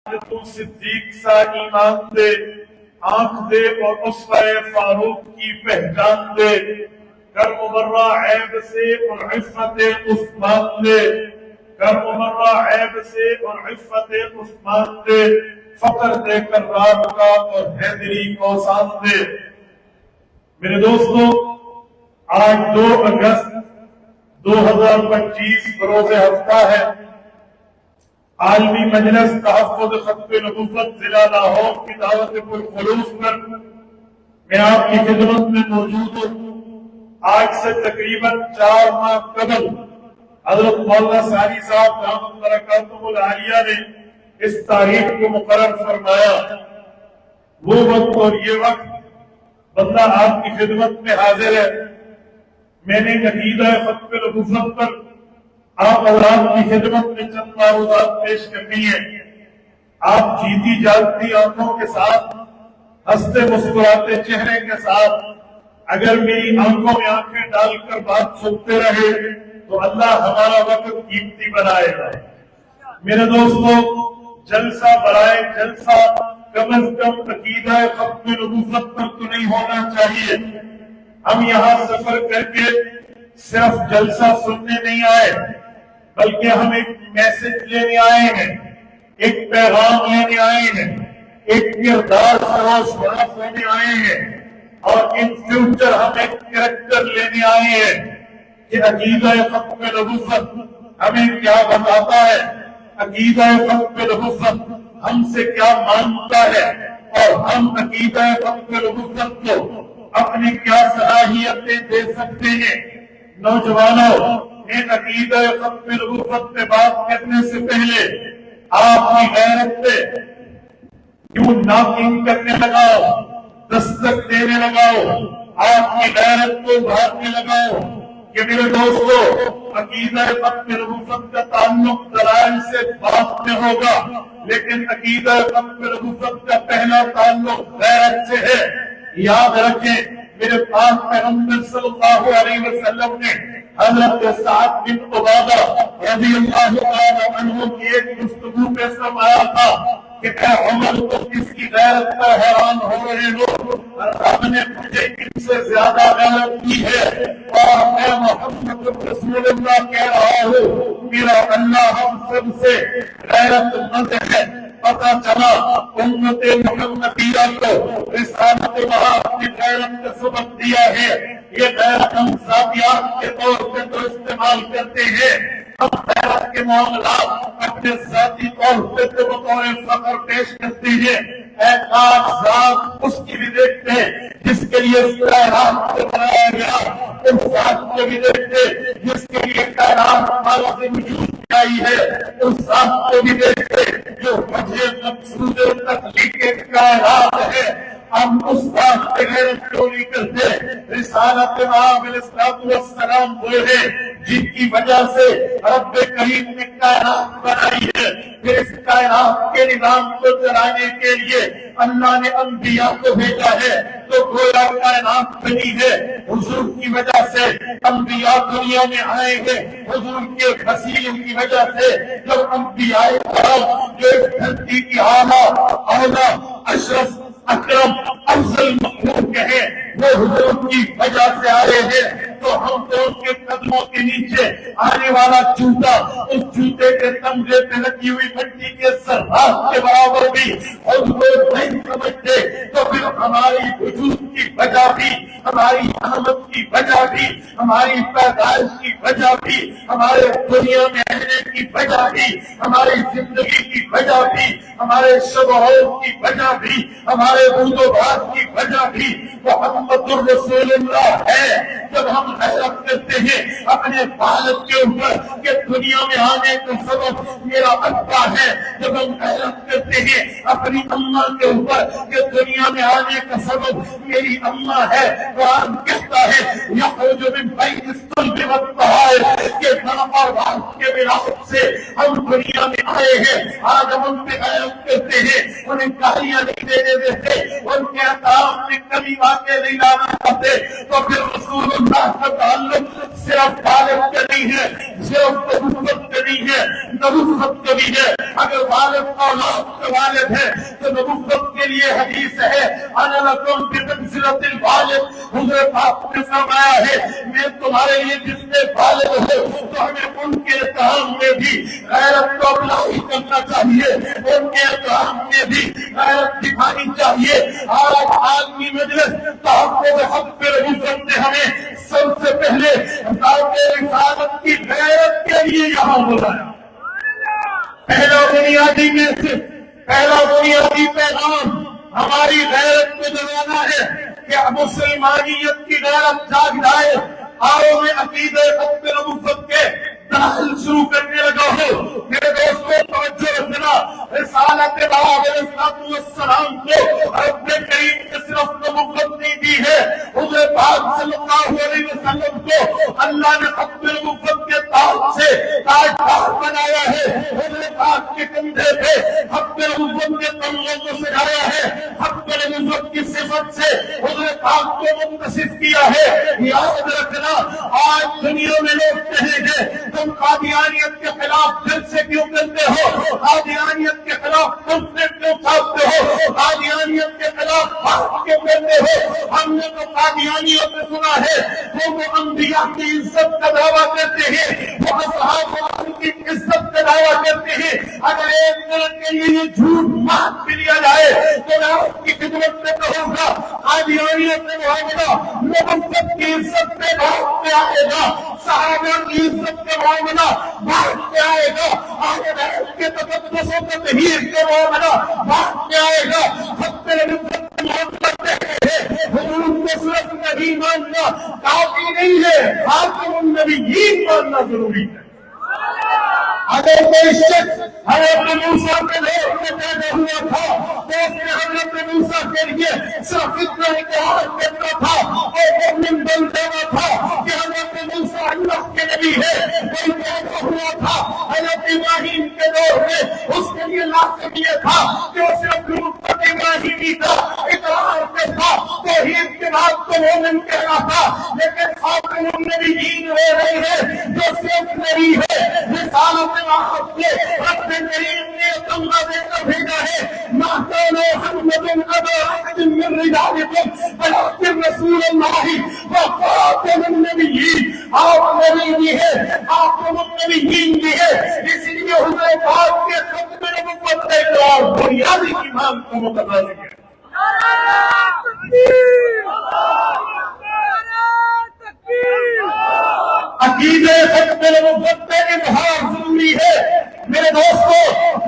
تو صدیق سا ایمان دے، آنکھ دے اور اسوہ فاروق کی پہچان دے، کر مبرہ عیب سے اور عفت عثمان دے، کر مبرہ عیب سے اور عفت عثمان دے، فقر دے کر رات کا اور حیدری کو سان دے۔ میرے دوستو، آج 2 اگست 2025 بروز ہفتہ ہے۔ عالمی مجلس تحفظ ختم نبوت ضلع لاہور کی دعوت پرخلوص پر میں آپ کی خدمت میں موجود ہوں۔ آج سے تقریباً 4 ماہ قبل حضرت مولانا ثانی صاحب دامت برکاتہ العالیہ نے اس تاریخ کو مقرر فرمایا۔ وہ وقت اور یہ وقت بندہ آپ کی خدمت میں حاضر ہے۔ میں نے عقیدہ ختم نبوت پر آپ حضرات کی خدمت میں چند معروضات پیش کرنی ہے۔ آپ جیتی جاگتی آنکھوں کے ساتھ، ہنستے مسکراتے چہرے کے ساتھ اگر میری آنکھوں میں آنکھیں ڈال کر بات سنتے رہے تو اللہ ہمارا وقت قیمتی بنائے گا۔ میرے دوستو، جلسہ برائے جلسہ کم از کم عقیدہ ختم نبوت پر تو نہیں ہونا چاہیے۔ ہم یہاں سفر کر کے صرف جلسہ سننے نہیں آئے، بلکہ ہم ایک میسج لینے آئے ہیں، ایک پیغام لینے آئے ہیں، ایک کردار سراش ہونے آئے ہیں، اور ان فیوچر ہم ایک کریکٹر لینے آئے ہیں کہ عقیدہ ختم نبوت ہمیں کیا بتاتا ہے، عقیدہ ختم نبوت ہم سے کیا مانگتا ہے، اور ہم عقیدہ ختم نبوت کو اپنی کیا صلاحیتیں دے سکتے ہیں۔ نوجوانوں، عقیدہ ختم نبوت پہ بات کرنے سے پہلے آپ کی غیرت پہ کیوں ناکنگ کرنے لگاؤ، دستک دینے لگاؤ، آپ کی غیرت کو ابھارنے لگاؤ کہ میرے دوستو، عقیدہ ختم نبوت کا تعلق دلائل سے بات میں ہوگا، لیکن عقیدہ ختم نبوت کا پہلا تعلق غیرت سے ہے۔ یاد رکھیں، میرے پاک پیغمبر صلی اللہ علیہ وسلم نے حضرت سعد بن عبادہ رضی اللہ عنہ کی ایک گفتگو پہ فرمایا تھا کہ اے عمر، تو کس کی غیرت پر حیران ہو رہے ہو؟ رب نے مجھے ان سے زیادہ غیرت کی ہے، اور میں محمد رسول اللہ کہہ رہا ہوں، میرا اللہ ہم سب سے غیرت مند ہے۔ پتہ چلا امت محمدیہ کو رسالت وہاں کی غیرت کا سبق دیا ہے۔ یہ غیرت ہم ذاتیات کے طور پہ تو استعمال کرتے ہیں، ہم غیرت کے معاملات اپنے ذاتی طور پہ تو بطور فخر پیش کرتے ہیں۔ اے خاص ذات اس کی بھی دیکھتے ہیں جس کے لیے اس کائنات کو بنایا گیا، اس ذات کو بھی دیکھتے جس کے لیے کائنات ہمارا سے وجود آئی ہے، اس ذات کو بھی دیکھتے جو وجہ مقصود تخلیق کائنات ہے۔ ہم اس بات پہ غیرت کیوں نہیں کرتے؟ رسالت امام علیہ السلام وہ ہے جن کی وجہ سے رب کریم نے کائنات بنائی ہے، پھر اس کائنات کے نظام کو چلانے کے لیے اللہ نے انبیاء کو بھیجا ہے، تو گویا کائنات بنی ہے حضور کی وجہ سے۔ انبیاء دنیا میں آئے ہیں حضور کے وسیلے کی وجہ سے۔ جب انبیاء کرام جو اس دھرتی کی اعلیٰ اشرف اکرم افضل مخلوق ہے وہ حضور کی وجہ سے آئے ہیں، تو ہم تو ان کے قدموں کے نیچے آنے والا جوتا، اس جوتے کے تمغے پہ لگی ہوئی مٹی کے ذرات کے برابر بھی حضور نہیں سمجھتے، تو پھر ہماری وجود کی وجہ بھی، ہماری آمد کی وجہ بھی، ہماری پیدائش کی وجہ بھی، ہمارے دنیا میں رہنے کی وجہ بھی، ہماری زندگی کی وجہ بھی، ہمارے شب و روز کی وجہ بھی، ہمارے بود و باس کی وجہ بھی محمد الرسول اللہ ہے۔ جب ہم غیرت کرتے ہیں اپنے والد کے اوپر کہ دنیا میں آنے کا سبب میرا ابا ہے، جب ہم غیرت کرتے ہیں اپنی اماں کے اوپر کہ دنیا میں آنے کا سبب میری اماں ہے، قرآن کہتا ہے یخرج من بین الصلب والترائب کہ ماں اور باپ کے میراث سے ہم دنیا میں آئے ہیں، آج ہم ان پہ غیرت کرتے ہیں، انہیں گالیاں نہیں دینے دیتے، ان کے احکام میں کمی واقع نہیں لانا چاہتے، تو پھر رسول اللہ کا تعلق صرف والد کا نہیں ہے، صرف نبوت کا نہیں ہے، نبوت کا بھی ہے۔ اگر والد اولاد کا والد ہے تو نبوت کے لیے حدیث ہے، انا لکم بمنزلۃ الوالد، حضور پاک نے فرمایا ہے میں تمہارے لیے جس میں والد ہوں، تو ہمیں ان کے احترام میں بھی غیرت کو اپلائی کرنا چاہیے، ان کے احترام میں بھی غیرت دکھانی چاہیے۔ آج عالمی مجلس تحفظ حق نبوت نے ہمیں سب سے پہلے ذات رسالت کی غیرت کے لیے یہاں بلایا۔ پہلا بنیادی پیغام ہماری غیرت کو جگانا ہے کہ مسلمانیت کی غیرت جاگ جائے۔ آؤ میں عقیدہ حق نبوت کے دلائل شروع کرنے لگا ہوں۔ میرے دوستوں توجہ رکھنا، رسالت علیہ السلام کو رب کریم نے صرف نبوت نہیں دی ہے، حضور پاک صلی اللہ علیہ وسلم کو اللہ نے حق نبوت کے تاج سے تاجدار بنایا ہے، حضور پاک کے کندھے پہ حق نبوت کے تمغوں کو سجایا ہے، حق نبوت کی صفت سے حضور پاک کو متصف کیا ہے۔ یاد رکھنا، آج دنیا میں لوگ کہیں گے تم قادیانیت کے خلاف جلسے کیوں کرتے ہو، قادیانیت کے خلاف کنفلکٹ کیوں چھاپتے ہو، قادیانیت کے خلاف بات کیوں کرتے ہو؟ ہم نے تو قادیانیوں سے سنا ہے وہ انبیاء کی عزت کا دعویٰ کرتے ہیں، وہ اصحاب کی عزت کا دعویٰ کرتے ہیں۔ اگر ایک منٹ کے لیے یہ جھوٹ مان بھی لیا جائے تو میں آپ کی خدمت میں کہوں گا قادیانیت سے معاملہ نبوت کی عزت میں بات میں آئے گا، صحابہ کی عزت کا معاملہ بات میں آئے گا، آگے بیت کے تقدس و تطہیر کے معاملہ بات میں آئے گا، حق نبوت کا معاملہ کہتے ہیں حضور کو صرف نبی ماننا کافی نہیں ہے، خاتم النبیین ماننا ضروری ہے۔ اگر کوئی شخص حضرت موسیٰ کے دور میں پیدا ہوا تھا تو اس نے حضرت موسیٰ کے لیے صرف اتنا اتحاد کرنا تھا اور مومن بن جانا تھا کہ حضرت موسیٰ اللہ کے نبی ہے۔ کوئی پیدا ہوا تھا حضرت ابراہیم کے دور میں، اس کے لیے لازم یہ تھا کہ وہ صرف نبوت ابراہیمی کا اقرار پہ تھا، توحید کے بعد تو مومن کہلاتا، لیکن خاتم النبیین ہو رہے ہیں جو صرف نبی ہے۔ رسالت واحد کو رب کریم نے تمغہ دے کر بھیجا ہے، ما کان محمد ابا احد من رجالکم ولکن رسول اللہ وخاتم النبیین۔ آپ نبی بھی ہے، خاتم النبیین بھی ہے، اس لیے حضور پاک کے ختم نبوت کا اقرار بنیادی ایمان کا متضمن ہے۔ عقیدہ ختم نبوت کا اظہار ضروری ہے۔ میرے دوستو،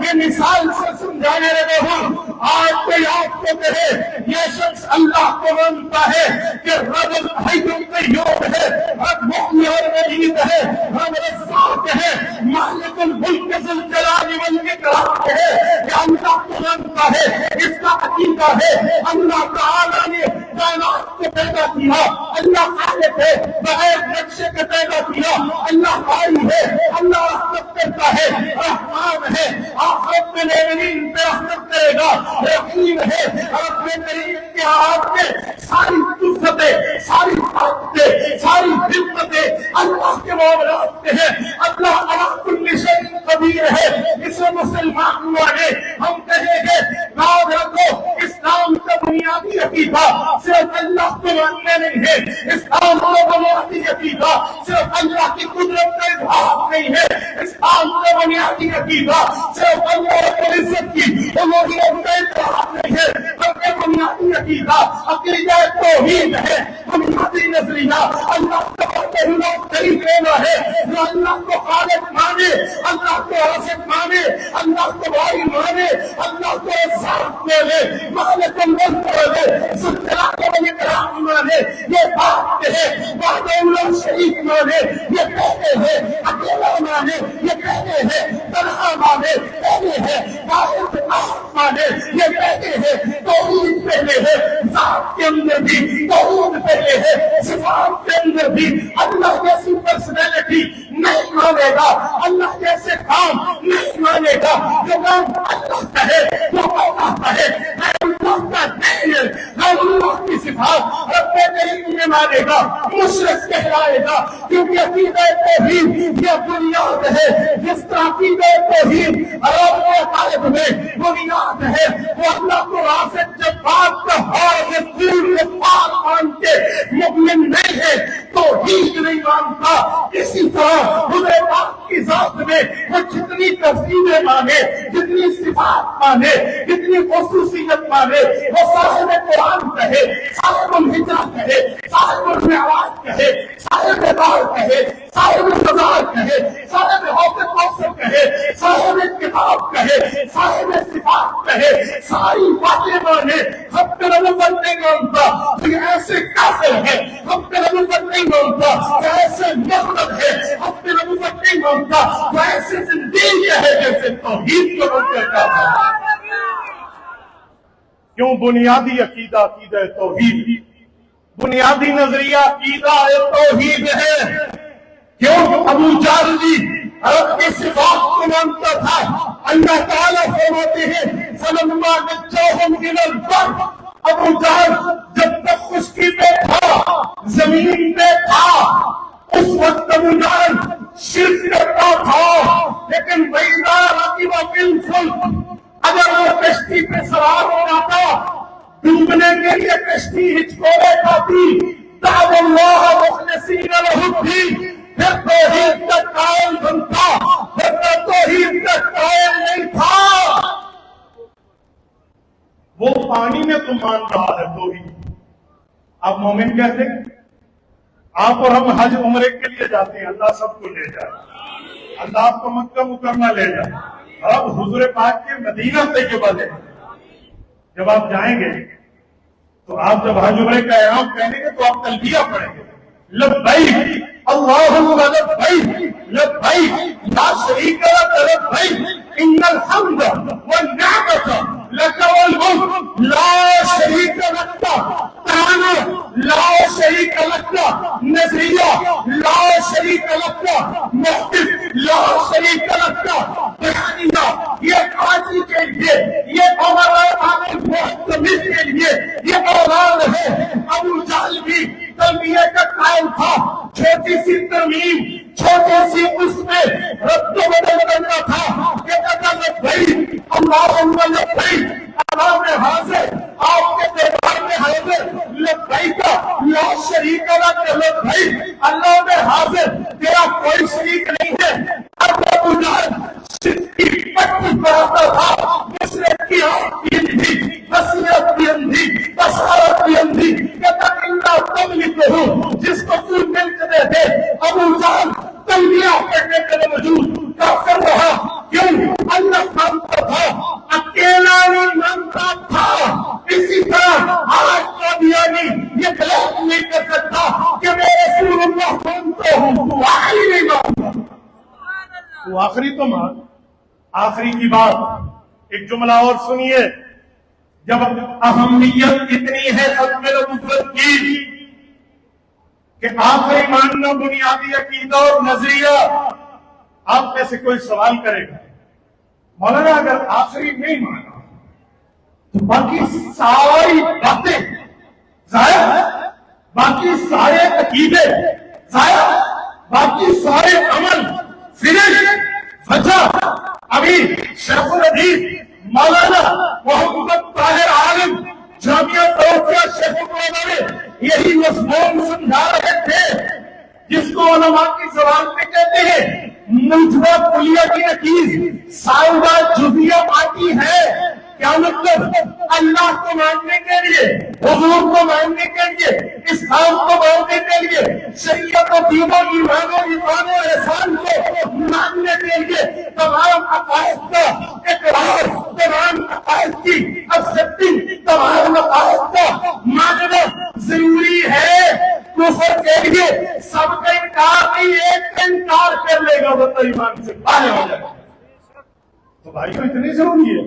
میں مثال سے سمجھانے لگا ہوں۔ آج کوئی آپ کو کہے یہ شخص اللہ کو مانتا ہے کہ رب حی قیوم ہے، رب محیی اور ممیت ہے، رب رزاق ہے، مالک الملک ذو الجلال والاکرام ہے، یہ اللہ کو مانتا ہے، اس کا عقیدہ ہے اللہ تعالیٰ نے کائنات کو پیدا کیا، اللہ خالق ہے، بغیر نقشے کے پیدا کیا، اللہ بھائی ہے، اللہ رحمت کرتا ہے، رحمان ہے، آخرت میں مومنین پہ رحمت کرے گا، رحیم ہے، رب کریم کے ہاتھ میں ساری قوتیں، ساری طاقتیں، ساری حکمتیں اللہ کے معاملات میں ہیں، اللہ علی کل شیء قدیر ہے۔ اسے مسلمان مانے، ہم کہیں گے یاد رکھو اسلام کا بنیادی عقیدہ صرف اللہ کو ماننا نہیں ہے، اسلام کا بنیادی عقیدہ صرف اللہ کی قدرت کا اظہار نہیں ہے، اسلام کا بنیادی عقیدہ صرف اللہ کی عزت کی الوہیت کا اظہار نہیں ہے، بلکہ بنیادی عقیدہ عقیدہ توحید ہے، بنیادی نظریہ اللہ کا قریب لینا ہے، جو اللہ کو خالق مانے، اللہ کو رازق مانے، اللہ کو بھائی مانے، اللہ کو رزاق مانے، مالک الملک مانے، ذو الجلال والاکرام مانے، یہ بات ہے وحدہ لا شریک مانے، یہ کہتے ہیں اکیلا مانے، یہ کہتے ہیں تنہا مانے، کہتے ہیں واحد احد مانے یہ کہتے ہیں توحید پہلے ہے، ذات کے اندر بھی توحید پہلے ہے، صفات کے اندر بھی اللہ جیسی پرسنالٹی نہیں مانے گا، اللہ جیسے کام نہیں مانے گا، جو کام اللہ کا ہے وہ اللہ کا ہے، اللہ کا نہیں ہے، اللہ کی صفات رب کریم میں مانے گا مشرک کہلائے گا، کیونکہ عقیدہ توحید یہ بنیاد ہے، جس طرح عقیدہ توحید رب و قائد میں بنیاد ہے، وہ اللہ کو رازق جبار قہار غفور غفار مان کے مؤمن نہیں ہے، توحید نہیں مانتا۔ اسی طرح خدا پاک کی ذات میں وہ جتنی تفصیلیں مانے، جتنی صفات مانے، جتنی خصوصیت مانے، وہ صاحب قرآن کہے، صاحب الہجرہ کہے، صاحب المعراج کہے، صاحب دار کہے، صاحب مزار کہے، صاحب حوض کوثر کہے، صاحب کتاب کہے، صاحب صفات کہے، ساری باتیں مانے، ہم پہ نبوت نہیں مانتا تو یہ ایسے کافر ہے، ہم پہ نبوت نہیں مانتا تو ایسے مغرب ہے، ہم پہ نبوت نہیں مانتا تو ایسے زندگی ہے جیسے توحید کو منکر کرتا ہے۔ کیوں؟ بنیادی عقیدہ عقیدہ توحید، بنیادی نظریہ عقیدہ توحید ہے۔ کیوں؟ ابو جہل بھی رب کی صفات کو مانتا تھا۔ اللہ تعالیٰ فرماتے ہیں فَلَمَّا نَجَّاهُمْ إِلَى الْبَرِّ، ابو جہل جب تک خشکی پہ تھا، زمین پہ تھا، اس وقت ابو جہل شرک کرتا تھا، لیکن وَإِذَا رَكِبَ فِي الْفُلْكِ، اگر وہ کشتی پہ سوار ہو جاتا، ڈوبنے کے لیے کشتی ہچکولے کھاتی، دعوا اللہ مخلصین لہ الدین، پھر توحید کا قائل بنتا، ورنہ توحید کا قائل نہیں تھا۔ وہ پانی میں تو مان رہا ہے توحید، آپ مومن کہتے ہیں؟ آپ اور ہم حج عمرے کے لیے جاتے ہیں، اللہ سب کو لے جائے، اللہ آپ کو مکہ مکرمہ لے جائے، اب حضور پاک کے مدینہ طیبہ لے جائے۔ جب آپ جائیں گے تو آپ جب حج عمرے کا احرام پہنیں گے تو آپ تلبیہ پڑھیں گے، لبیک اللہم لبیک لبیک لا شریک لک لبیک ان الحمد والنعمت لک والملک لا شریک لک، تعالی لا شریک لک، نظریہ لا شریک لک، محدث لا شریک لک، بیانیہ یہ قاضی کے لیے، یہ امراء محتمل کے لیے یہ اولاد ہے۔ ابو جہل بھی تلبیہ کا قائل تھا، چھوٹی سی ترمیم، چھوٹی سی اس میں رد و بدل کرنا تھا کہ کہتا لبیک اللہم لبیک، اللہ میں حاضر، آپ کے دربار میں حاضر، لبیک لا شریک لک لبیک، اللہ میں حاضر، تیرا کوئی شریک نہیں ہے۔ اب ابو جہل شرک کی پٹی پڑھاتا تھا، مشرک کی آنکھ کی اندھی، بصیرت کی اندھی، بصارت کی اندھی، کہتا اللہ تملک ہوں، جس کو تو ملک دے دے۔ ابو جہل تلبیہ کرنے کے باوجود کافر رہا، کیوں؟ اللہ مانتا تھا، اکیلا نہیں مانتا تھا۔ اسی طرح آج قادیانی یہ بلیک نہیں کر سکتا کہ میں رسول اللہ مانتا ہوں، تو آخری نہیں مانتا، تو آخری تو مان۔ آخری کی بات ایک جملہ اور سنیے، جب اہمیت اتنی ہے ختم نبوت کی کہ آخری ماننا بنیادی عقیدہ اور نظریہ، آپ میں سے کوئی سوال کرے گا مولانا اگر آخری نہیں مانا تو باقی ساری باتیں ضائع، باقی سارے عقیدے ضائع، باقی سارے عمل فنش۔ وجہ ابھی شیخ الحدیث مولانا محمد طاہر عالم جامعہ توفیہ شیخ القرآن میں یہی مضمون سمجھا رہے تھے، جس کو علماء کی زبان میں کہتے ہیں موجبہ کلیہ کی نقیض سائدہ جزیہ پاتی ہے۔ کیا مطلب؟ اللہ کو ماننے کے لیے، حضور کو ماننے کے لیے، اسلام کو ماننے کے لیے، شریعت و دین و ایمان و ایمان و احسان کو ماننے کے لیے تمام عقائد کا اقرار، تمام عقائد کی ایکسپٹنگ، تمام عقائد کا ماننا ضروری ہے۔ کفر کے لیے سب کا انکار نہیں، ایک کا انکار کر لے گا وہ تو ایمان سے باہر ہو جائے گا۔ تو بھائیو اتنی ضروری ہے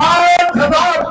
5,000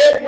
1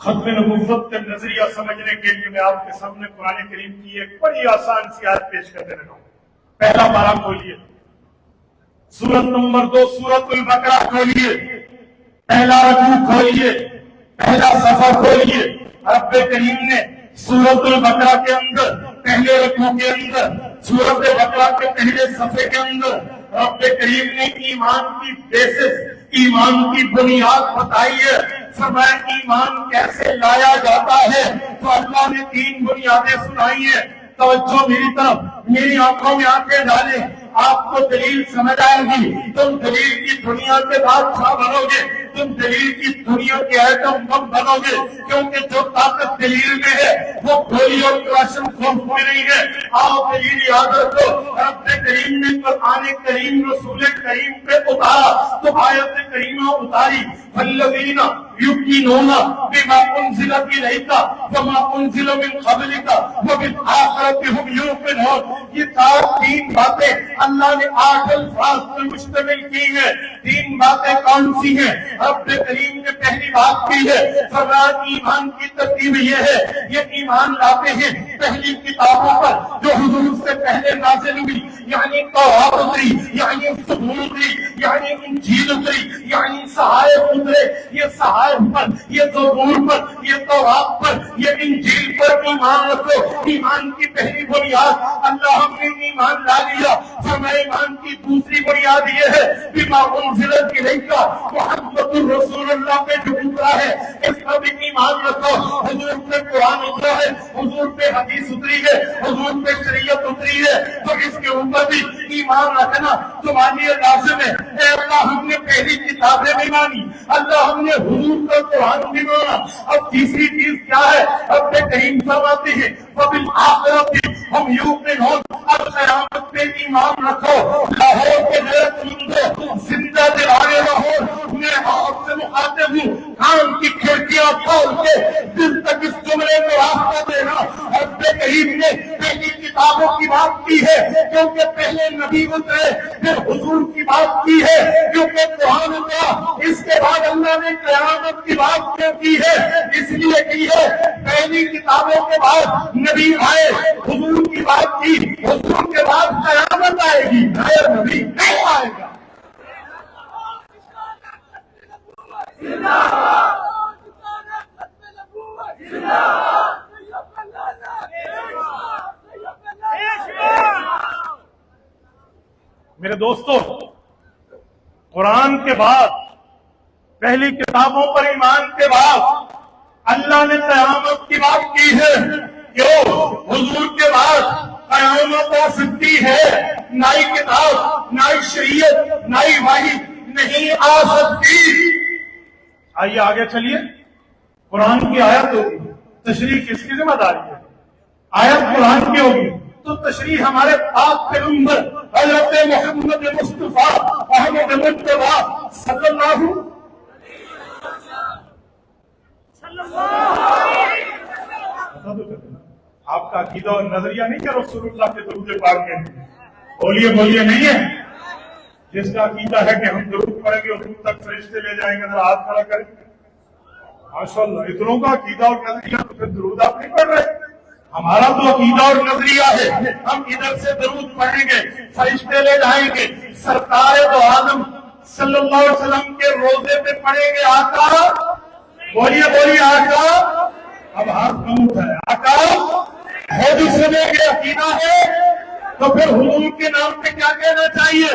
ختم نبوت کا نظریہ سمجھنے کے لیے میں آپ کے سامنے قرآن کریم کی ایک بڑی آسان سی آیت پیش کر دینا ہوں. پہلا پارہ کھولیے, سورت نمبر 2 سورت البقرہ کھولیے, پہلا رکوع کھولیے, پہلا صفحہ کھولیے. رب کریم نے سورت البقرہ کے اندر پہلے رکوع کے اندر, سورت البقرہ کے پہلے صفحے کے اندر رب کریم نے ایمان کی بیسس, ایمان کی بنیاد بتائی ہے. فرمایا ایمان کیسے لایا جاتا ہے, تو اللہ نے 3 بنیادیں سنائی ہیں. توجہ میری طرف, میری آنکھوں میں آنکھیں ڈالیں, آپ کو دلیل سمجھ آئے گی. تم دلیل کی دنیا کے بادشاہ بنو گے, تم دلیل کی دنیا کے ایٹم بم بنو گے, کیونکہ جو طاقت دلیل میں ہے وہ گولی اور کلاشن خوف میں نہیں ہے. آؤ دلیل یاد رکھو, رب کریم نے قرآن کریم رسول کریم پہ اتارا تو آیت کریمہ اتاری, والذین یؤمنون بما انزل الیک وما انزل من قبلک وبالآخرۃ هم یوقنون. یہ 3 باتیں اللہ نے 8 الفاظ پر مشتمل کی ہیں. 3 باتیں کون سی ہیں؟ رب کریم نے پہلی بات کی ہے, فرمایا ایمان کی ترتیب یہ ہے, یہ ایمان لاتے ہیں پہلی کتابوں پر جو حضور سے پہلے نازل ہوئی, یعنی توراۃ اتری, یعنی زبور اتری, یعنی انجیل اتری, یعنی صحائف اترے. یہ صحائف پر, یہ زبور پر, یہ توراۃ پر, یہ انجیل پر ایمان رکھو. ایمان کی پہلی بنیاد اللہ ہم نے ایمان لا لیا. فرمایا ایمان کی دوسری بنیاد یہ ہے بما انزل الیک محمد رسول اللہ پہ جو اترا ہے اس پر بھی ایمان رکھو. حضور پہ قرآن اترا ہے, حضور پہ حدیث اتری ہے, حضور پہ شریعت اتری ہے, تو اس کے اوپر بھی ایمان رکھنا تمہارے لیے لازم ہے. اے اللہ ہم نے پہلی کتابیں بھی مانی, اللہ ہم نے حضور کا قرآن بھی مانا. اب تیسری چیز کیا ہے؟ رب کریم فرماتے ہیں وبالآخرۃ ہم یوقنون. اب قیامت پہ ایمان رکھو. لاہور کے غیرت مندوں, زندہ دلانے لاہور, میں آپ سے مخاطب ہوں, کان کی کھڑکیاں کھول کے دل تک اس جملے کو راستہ دینا. رب کریم نے پہلی کتابوں کی بات کی ہے کیونکہ پہلے نبی اترے, پھر حضور کی بات کی ہے کیونکہ قرآن اترا, اس کے بعد اللہ نے قیامت کی بات کیوں کی ہے؟ اس لیے کی ہے پہلی کتابوں کے بعد نبی آئے, حضور کی بات کی, حضور کے بعد قیامت آئے گی, غیر نبی نہیں آئے گا. میرے دوستو, قرآن کے بعد پہلی کتابوں پر ایمان کے بعد اللہ نے قیامت کی بات کی ہے. کیوں؟ حضور کے بعد قیامت آ سکتی ہے, نئی کتاب, نئی شریعت, نئی وحی نہیں آ سکتی. آئیے آگے چلیے. قرآن کی آیت ہوگی, تشریح کس کی ذمہ داری ہے؟ آیت قرآن کی ہوگی تو تشریح ہمارے پاک پیغمبر حضرت محمد مصطفیٰ احمد مجتبیٰ صلی اللہ آپ کا عقیدہ اور نظریہ نہیں کہ رسول اللہ کے درود پاک میں بولیے بولیے نہیں ہے. جس کا عقیدہ ہے کہ ہم درود پڑھیں گے حضور تک فرشتے لے جائیں گے, ذرا ہاتھ کھڑا کریں. ماشاءاللہ, اتنوں کا عقیدہ اور نظریہ, تو پھر درود آپ نہیں پڑھ رہے. ہمارا تو عقیدہ اور نظریہ ہے ہم ادھر سے درود پڑھیں گے, فرشتے لے جائیں گے, سرکار دو عالم صلی اللہ علیہ وسلم کے روزے پہ پڑھیں گے آقا. بولیے بولیے آقا. اب ہاتھ کم اٹھائے, آقا ہے جس میں یہ عقیدہ ہے تو پھر حضور کے نام پہ کیا کہنا چاہیے؟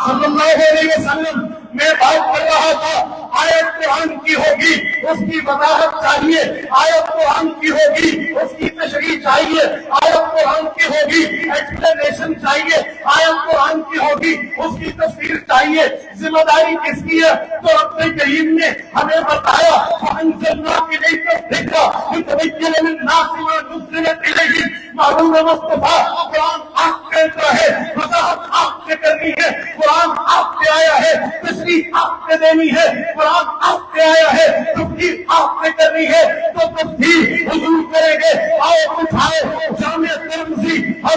صلی اللہ علیہ وسلم. میں بات کر رہا تھا آیت قرآن کی ہوگی اس کی وضاحت چاہیے, آیت قرآن کی ہوگی اس کی تشریح چاہیے, آیت قرآن کی ہوگی ایکسپلینیشن چاہیے, آیت قرآن کی ہوگی اس کی تفسیر چاہیے. ذمہ داری کس کی ہے؟ تو رب کریم نے ہمیں بتایا وَأَنزَلْنَا إِلَيْكَ الذِّكْرَ لِتُبَيِّنَ لِلنَّاسِ مَا نُزِّلَ إِلَيْهِمْ. معلوم ہے مصطفیٰ قرآن آپ کے ہے, وضاحت آپ نے کرنی ہے, قرآن آپ پہ آیا ہے, تشریح آپ نے دینی ہے, قرآن آپ پہ آیا ہے, تفسیر آپ نے کرنی ہے, تو تفسیر حضور کریں گے. آؤ اٹھائے جامع ترمذی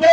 2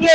2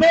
2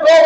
2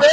2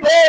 2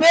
2